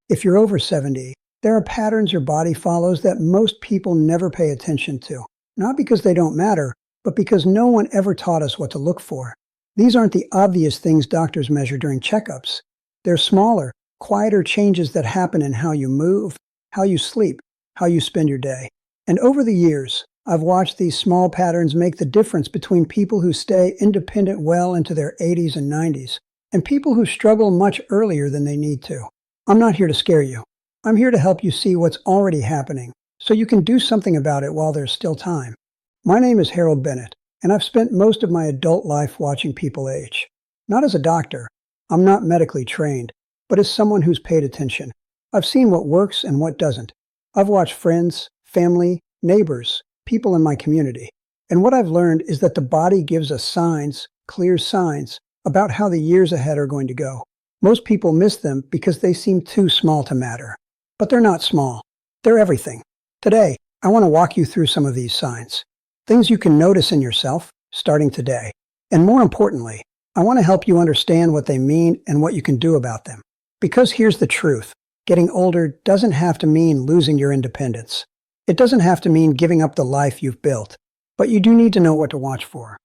If you're over 70, there are patterns your body follows that most people never pay attention to. Not because they don't matter, but because no one ever taught us what to look for. These aren't the obvious things doctors measure during checkups. They're smaller, quieter changes that happen in how you move, how you sleep, how you spend your day. And over the years, I've watched these small patterns make the difference between people who stay independent well into their 80s and 90s, and people who struggle much earlier than they need to. I'm not here to scare you. I'm here to help you see what's already happening, so you can do something about it while there's still time. My name is Harold Bennett, and I've spent most of my adult life watching people age. Not as a doctor. I'm not medically trained, but as someone who's paid attention. I've seen what works and what doesn't. I've watched friends, family, neighbors, people in my community. And what I've learned is that the body gives us signs, clear signs, about how the years ahead are going to go. Most people miss them because they seem too small to matter. But they're not small. They're everything. Today, I want to walk you through some of these signs. Things you can notice in yourself, starting today. And more importantly, I want to help you understand what they mean and what you can do about them. Because here's the truth. Getting older doesn't have to mean losing your independence. It doesn't have to mean giving up the life you've built. But you do need to know what to watch for.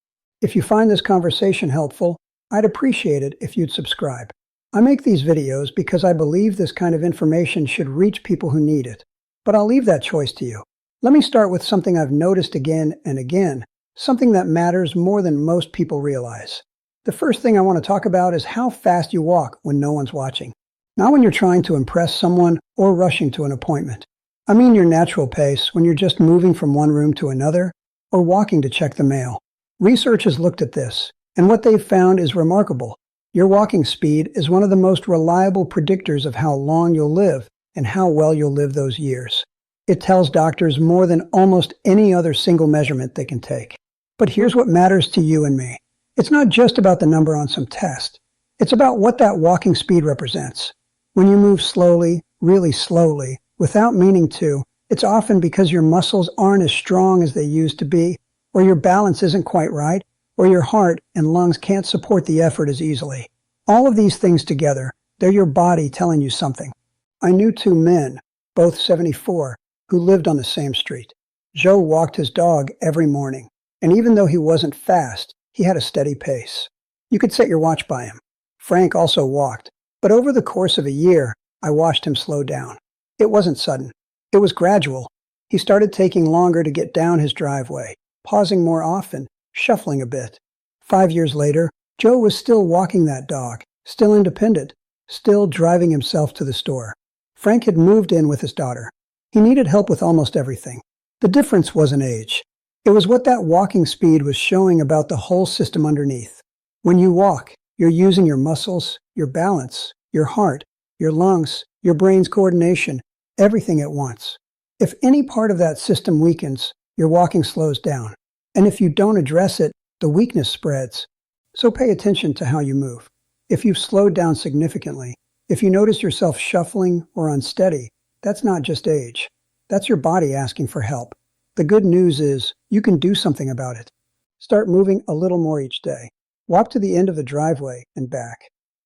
If you find this conversation helpful, I'd appreciate it if you'd subscribe. I make these videos because I believe this kind of information should reach people who need it. But I'll leave that choice to you. Let me start with something I've noticed again and again, something that matters more than most people realize. The first thing I want to talk about is how fast you walk when no one's watching. Not when you're trying to impress someone or rushing to an appointment. I mean your natural pace when you're just moving from one room to another or walking to check the mail. Research has looked at this, and what they've found is remarkable. Your walking speed is one of the most reliable predictors of how long you'll live and how well you'll live those years. It tells doctors more than almost any other single measurement they can take. But here's what matters to you and me. It's not just about the number on some test. It's about what that walking speed represents. When you move slowly, really slowly, without meaning to, it's often because your muscles aren't as strong as they used to be, or your balance isn't quite right, or your heart and lungs can't support the effort as easily. All of these things together, they're your body telling you something. I knew two men, both 74, who lived on the same street. Joe walked his dog every morning, and even though he wasn't fast, he had a steady pace. You could set your watch by him. Frank also walked, but over the course of a year, I watched him slow down. It wasn't sudden. It was gradual. He started taking longer to get down his driveway, pausing more often, shuffling a bit. 5 years later, Joe was still walking that dog, still independent, still driving himself to the store. Frank had moved in with his daughter. He needed help with almost everything. The difference wasn't age. It was what that walking speed was showing about the whole system underneath. When you walk, you're using your muscles, your balance, your heart, your lungs, your brain's coordination, everything at once. If any part of that system weakens, your walking slows down. And if you don't address it, the weakness spreads. So pay attention to how you move. If you've slowed down significantly, if you notice yourself shuffling or unsteady, that's not just age. That's your body asking for help. The good news is you can do something about it. Start moving a little more each day. Walk to the end of the driveway and back.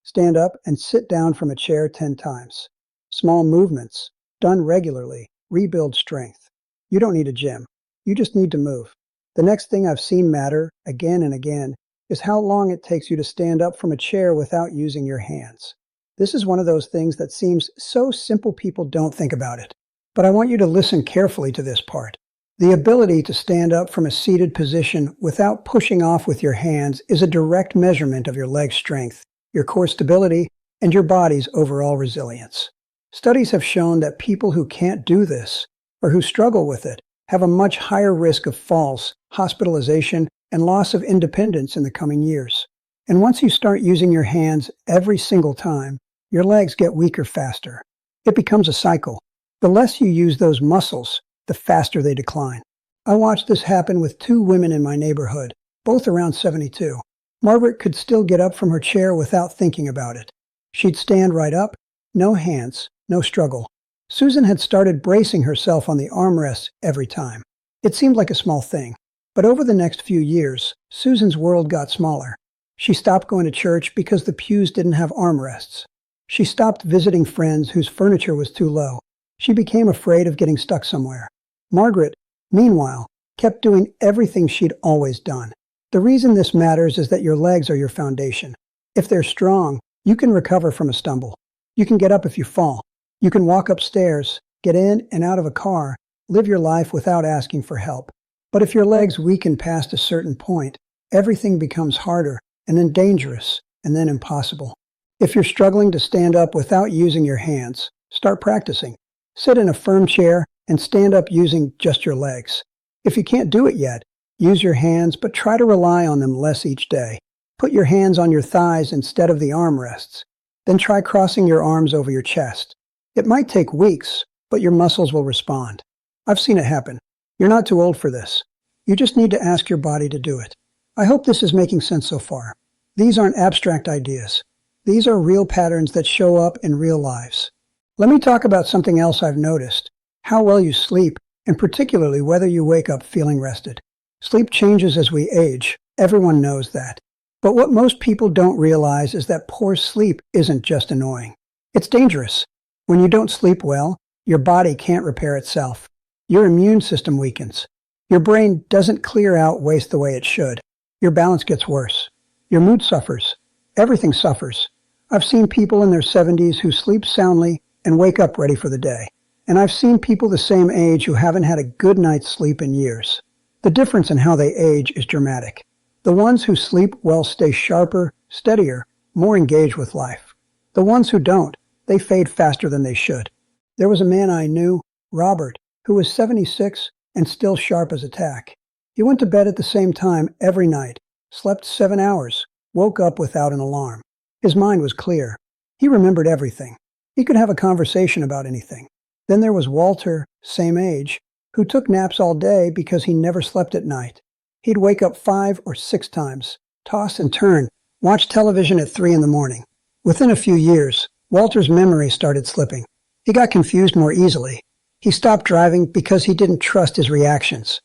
Stand up and sit down from a chair 10 times. Small movements, done regularly, rebuild strength. You don't need a gym. You just need to move. The next thing I've seen matter, again and again, is how long it takes you to stand up from a chair without using your hands. This is one of those things that seems so simple people don't think about it. But I want you to listen carefully to this part. The ability to stand up from a seated position without pushing off with your hands is a direct measurement of your leg strength, your core stability, and your body's overall resilience. Studies have shown that people who can't do this, or who struggle with it, have a much higher risk of falls, hospitalization, and loss of independence in the coming years. And once you start using your hands every single time, your legs get weaker faster. It becomes a cycle. The less you use those muscles, the faster they decline. I watched this happen with two women in my neighborhood, both around 72. Margaret could still get up from her chair without thinking about it. She'd stand right up, no hands, no struggle. Susan had started bracing herself on the armrests every time. It seemed like a small thing, but over the next few years, Susan's world got smaller. She stopped going to church because the pews didn't have armrests. She stopped visiting friends whose furniture was too low. She became afraid of getting stuck somewhere. Margaret, meanwhile, kept doing everything she'd always done. The reason this matters is that your legs are your foundation. If they're strong, you can recover from a stumble. You can get up if you fall. You can walk upstairs, get in and out of a car, live your life without asking for help. But if your legs weaken past a certain point, everything becomes harder, and then dangerous, and then impossible. If you're struggling to stand up without using your hands, start practicing. Sit in a firm chair and stand up using just your legs. If you can't do it yet, use your hands, but try to rely on them less each day. Put your hands on your thighs instead of the armrests. Then try crossing your arms over your chest. It might take weeks, but your muscles will respond. I've seen it happen. You're not too old for this. You just need to ask your body to do it. I hope this is making sense so far. These aren't abstract ideas. These are real patterns that show up in real lives. Let me talk about something else I've noticed: how well you sleep, and particularly whether you wake up feeling rested. Sleep changes as we age. Everyone knows that. But what most people don't realize is that poor sleep isn't just annoying. It's dangerous. When you don't sleep well, your body can't repair itself. Your immune system weakens. Your brain doesn't clear out waste the way it should. Your balance gets worse. Your mood suffers. Everything suffers. I've seen people in their 70s who sleep soundly and wake up ready for the day. And I've seen people the same age who haven't had a good night's sleep in years. The difference in how they age is dramatic. The ones who sleep well stay sharper, steadier, more engaged with life. The ones who don't, they fade faster than they should. There was a man I knew, Robert, who was 76 and still sharp as a tack. He went to bed at the same time every night, slept 7 hours, woke up without an alarm. His mind was clear. He remembered everything. He could have a conversation about anything. Then there was Walter, same age, who took naps all day because he never slept at night. He'd wake up 5 or 6 times, toss and turn, watch television at 3 in the morning. Within a few years, Walter's memory started slipping. He got confused more easily. He stopped driving because he didn't trust his reactions.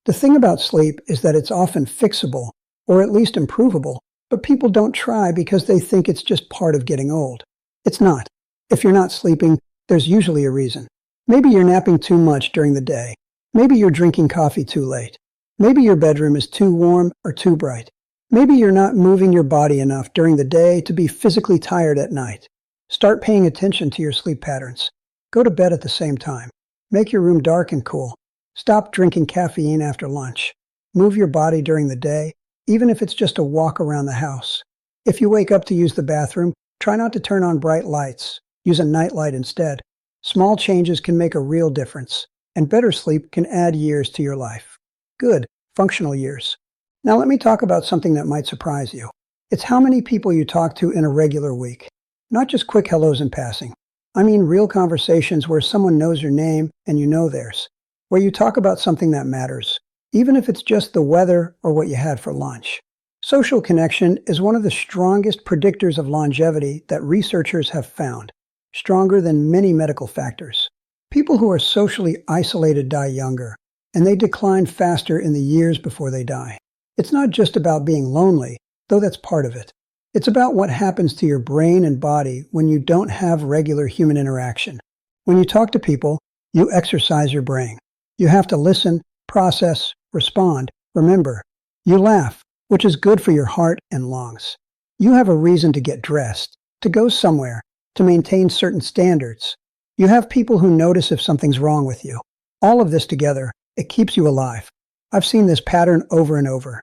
The thing about sleep is that it's often fixable, or at least improvable, but people don't try because they think it's just part of getting old. It's not. If you're not sleeping, there's usually a reason. Maybe you're napping too much during the day. Maybe you're drinking coffee too late. Maybe your bedroom is too warm or too bright. Maybe you're not moving your body enough during the day to be physically tired at night. Start paying attention to your sleep patterns. Go to bed at the same time. Make your room dark and cool. Stop drinking caffeine after lunch. Move your body during the day, even if it's just a walk around the house. If you wake up to use the bathroom, try not to turn on bright lights. Use a nightlight instead. Small changes can make a real difference, and better sleep can add years to your life. Good, functional years. Now let me talk about something that might surprise you. It's how many people you talk to in a regular week. Not just quick hellos in passing. I mean real conversations where someone knows your name and you know theirs. Where you talk about something that matters, even if it's just the weather or what you had for lunch. Social connection is one of the strongest predictors of longevity that researchers have found, stronger than many medical factors. People who are socially isolated die younger, and they decline faster in the years before they die. It's not just about being lonely, though that's part of it. It's about what happens to your brain and body when you don't have regular human interaction. When you talk to people, you exercise your brain. You have to listen, process, respond, remember. You laugh, which is good for your heart and lungs. You have a reason to get dressed, to go somewhere, to maintain certain standards. You have people who notice if something's wrong with you. All of this together, it keeps you alive. I've seen this pattern over and over.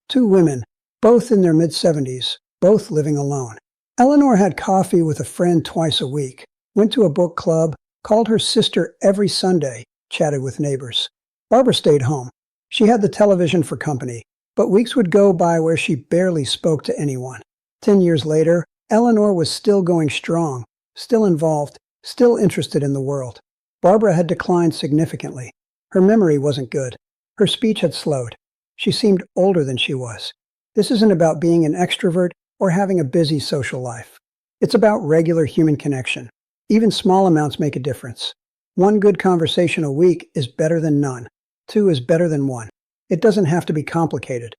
2 women, both in their mid-70s, both living alone. Eleanor had coffee with a friend twice a week, went to a book club, called her sister every Sunday, chatted with neighbors. Barbara stayed home. She had the television for company, but weeks would go by where she barely spoke to anyone. 10 years later, Eleanor was still going strong, still involved, still interested in the world. Barbara had declined significantly. Her memory wasn't good. Her speech had slowed. She seemed older than she was. This isn't about being an extrovert or having a busy social life. It's about regular human connection. Even small amounts make a difference. 1 good conversation a week is better than none. 2 is better than 1. It doesn't have to be complicated.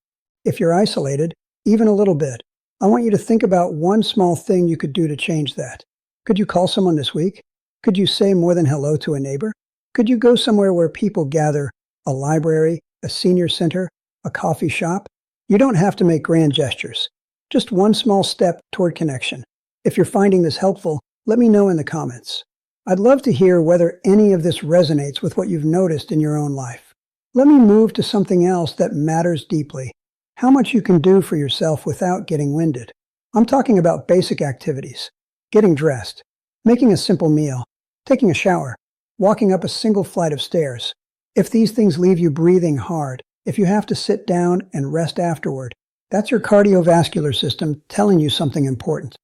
If you're isolated, even a little bit, I want you to think about one small thing you could do to change that. Could you call someone this week? Could you say more than hello to a neighbor? Could you go somewhere where people gather, a library, a senior center, a coffee shop? You don't have to make grand gestures. Just one small step toward connection. If you're finding this helpful, let me know in the comments. I'd love to hear whether any of this resonates with what you've noticed in your own life. Let me move to something else that matters deeply. How much you can do for yourself without getting winded. I'm talking about basic activities. Getting dressed, making a simple meal, taking a shower, walking up a single flight of stairs. If these things leave you breathing hard, if you have to sit down and rest afterward, that's your cardiovascular system telling you something important.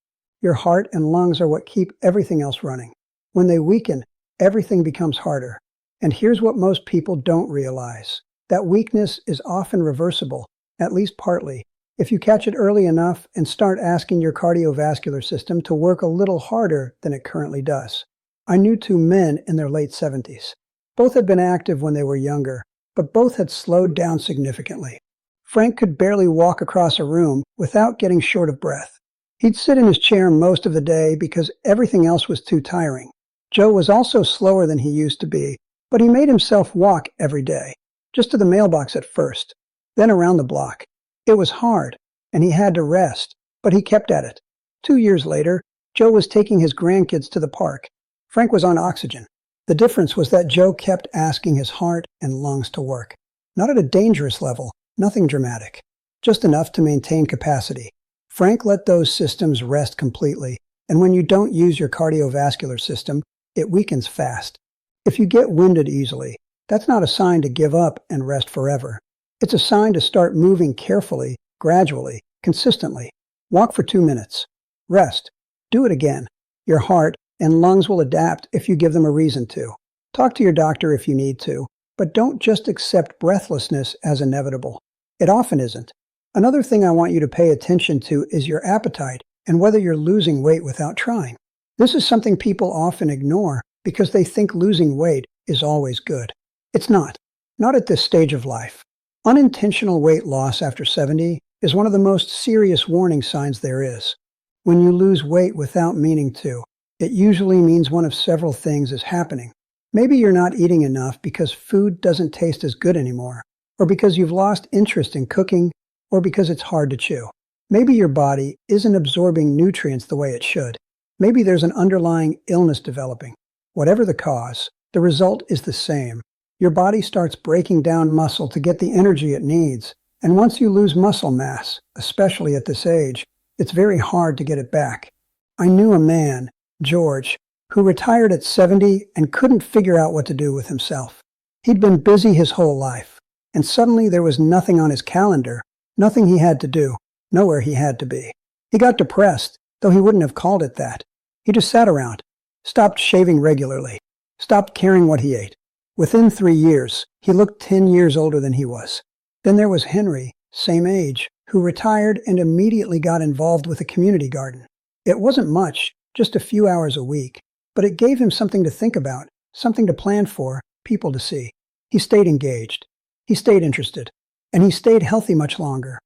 Your heart and lungs are what keep everything else running. When they weaken, everything becomes harder. And here's what most people don't realize. That weakness is often reversible, at least partly, if you catch it early enough and start asking your cardiovascular system to work a little harder than it currently does. I knew two men in their late 70s. Both had been active when they were younger, but both had slowed down significantly. Frank could barely walk across a room without getting short of breath. He'd sit in his chair most of the day because everything else was too tiring. Joe was also slower than he used to be, but he made himself walk every day, just to the mailbox at first, then around the block. It was hard, and he had to rest, but he kept at it. 2 years later, Joe was taking his grandkids to the park. Frank was on oxygen. The difference was that Joe kept asking his heart and lungs to work. Not at a dangerous level, nothing dramatic, just enough to maintain capacity. Frank let those systems rest completely, and when you don't use your cardiovascular system, it weakens fast. If you get winded easily, that's not a sign to give up and rest forever. It's a sign to start moving carefully, gradually, consistently. Walk for 2 minutes. Rest. Do it again. Your heart and lungs will adapt if you give them a reason to. Talk to your doctor if you need to, but don't just accept breathlessness as inevitable. It often isn't. Another thing I want you to pay attention to is your appetite and whether you're losing weight without trying. This is something people often ignore because they think losing weight is always good. It's not. Not at this stage of life. Unintentional weight loss after 70 is one of the most serious warning signs there is. When you lose weight without meaning to, it usually means one of several things is happening. Maybe you're not eating enough because food doesn't taste as good anymore, or because you've lost interest in cooking, or because it's hard to chew. Maybe your body isn't absorbing nutrients the way it should. Maybe there's an underlying illness developing. Whatever the cause, the result is the same. Your body starts breaking down muscle to get the energy it needs, and once you lose muscle mass, especially at this age, it's very hard to get it back. I knew a man, George, who retired at 70 and couldn't figure out what to do with himself. He'd been busy his whole life, and suddenly there was nothing on his calendar, nothing he had to do, nowhere he had to be. He got depressed, though he wouldn't have called it that. He just sat around, stopped shaving regularly, stopped caring what he ate. Within 3 years, he looked 10 years older than he was. Then there was Henry, same age, who retired and immediately got involved with a community garden. It wasn't much, just a few hours a week, but it gave him something to think about, something to plan for, people to see. He stayed engaged. He stayed interested. And he stayed healthy much longer.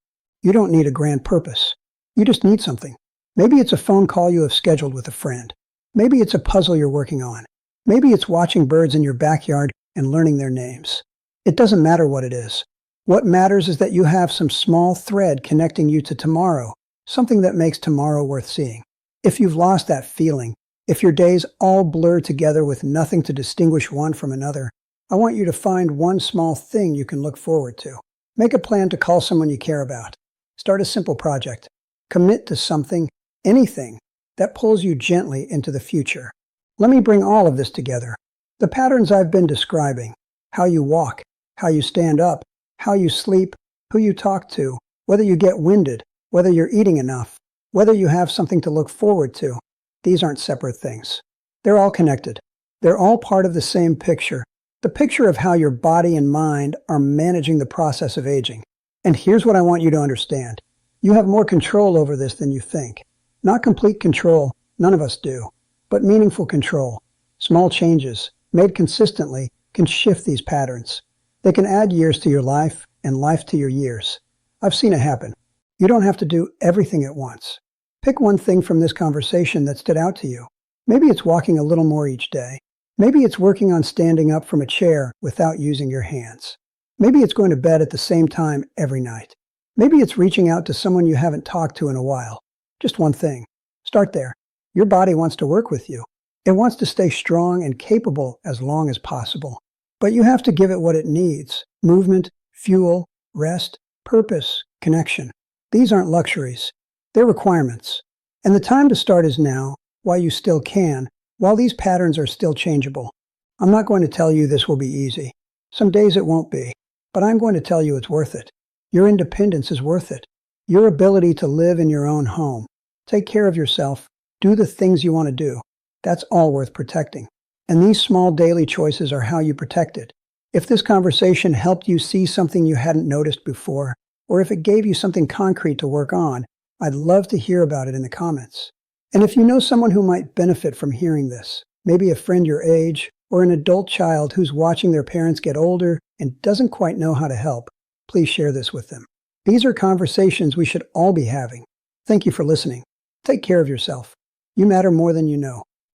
You don't need a grand purpose. You just need something. Maybe it's a phone call you have scheduled with a friend. Maybe it's a puzzle you're working on. Maybe it's watching birds in your backyard and learning their names. It doesn't matter what it is. What matters is that you have some small thread connecting you to tomorrow, something that makes tomorrow worth seeing. If you've lost that feeling, if your days all blur together with nothing to distinguish one from another, I want you to find one small thing you can look forward to. Make a plan to call someone you care about. Start a simple project. Commit to something, anything, that pulls you gently into the future. Let me bring all of this together. The patterns I've been describing, how you walk, how you stand up, how you sleep, who you talk to, whether you get winded, whether you're eating enough, whether you have something to look forward to, these aren't separate things. They're all connected. They're all part of the same picture, the picture of how your body and mind are managing the process of aging. And here's what I want you to understand. You have more control over this than you think. Not complete control, none of us do, but meaningful control. Small changes, made consistently, can shift these patterns. They can add years to your life and life to your years. I've seen it happen. You don't have to do everything at once. Pick one thing from this conversation that stood out to you. Maybe it's walking a little more each day. Maybe it's working on standing up from a chair without using your hands. Maybe it's going to bed at the same time every night. Maybe it's reaching out to someone you haven't talked to in a while. Just one thing. Start there. Your body wants to work with you. It wants to stay strong and capable as long as possible. But you have to give it what it needs: movement, fuel, rest, purpose, connection. These aren't luxuries. They're requirements. And the time to start is now, while you still can, while these patterns are still changeable. I'm not going to tell you this will be easy. Some days it won't be. But I'm going to tell you it's worth it. Your independence is worth it. Your ability to live in your own home. Take care of yourself. Do the things you want to do. That's all worth protecting. And these small daily choices are how you protect it. If this conversation helped you see something you hadn't noticed before, or if it gave you something concrete to work on, I'd love to hear about it in the comments. And if you know someone who might benefit from hearing this, maybe a friend your age, or an adult child who's watching their parents get older and doesn't quite know how to help, please share this with them. These are conversations we should all be having. Thank you for listening. Take care of yourself. You matter more than you know.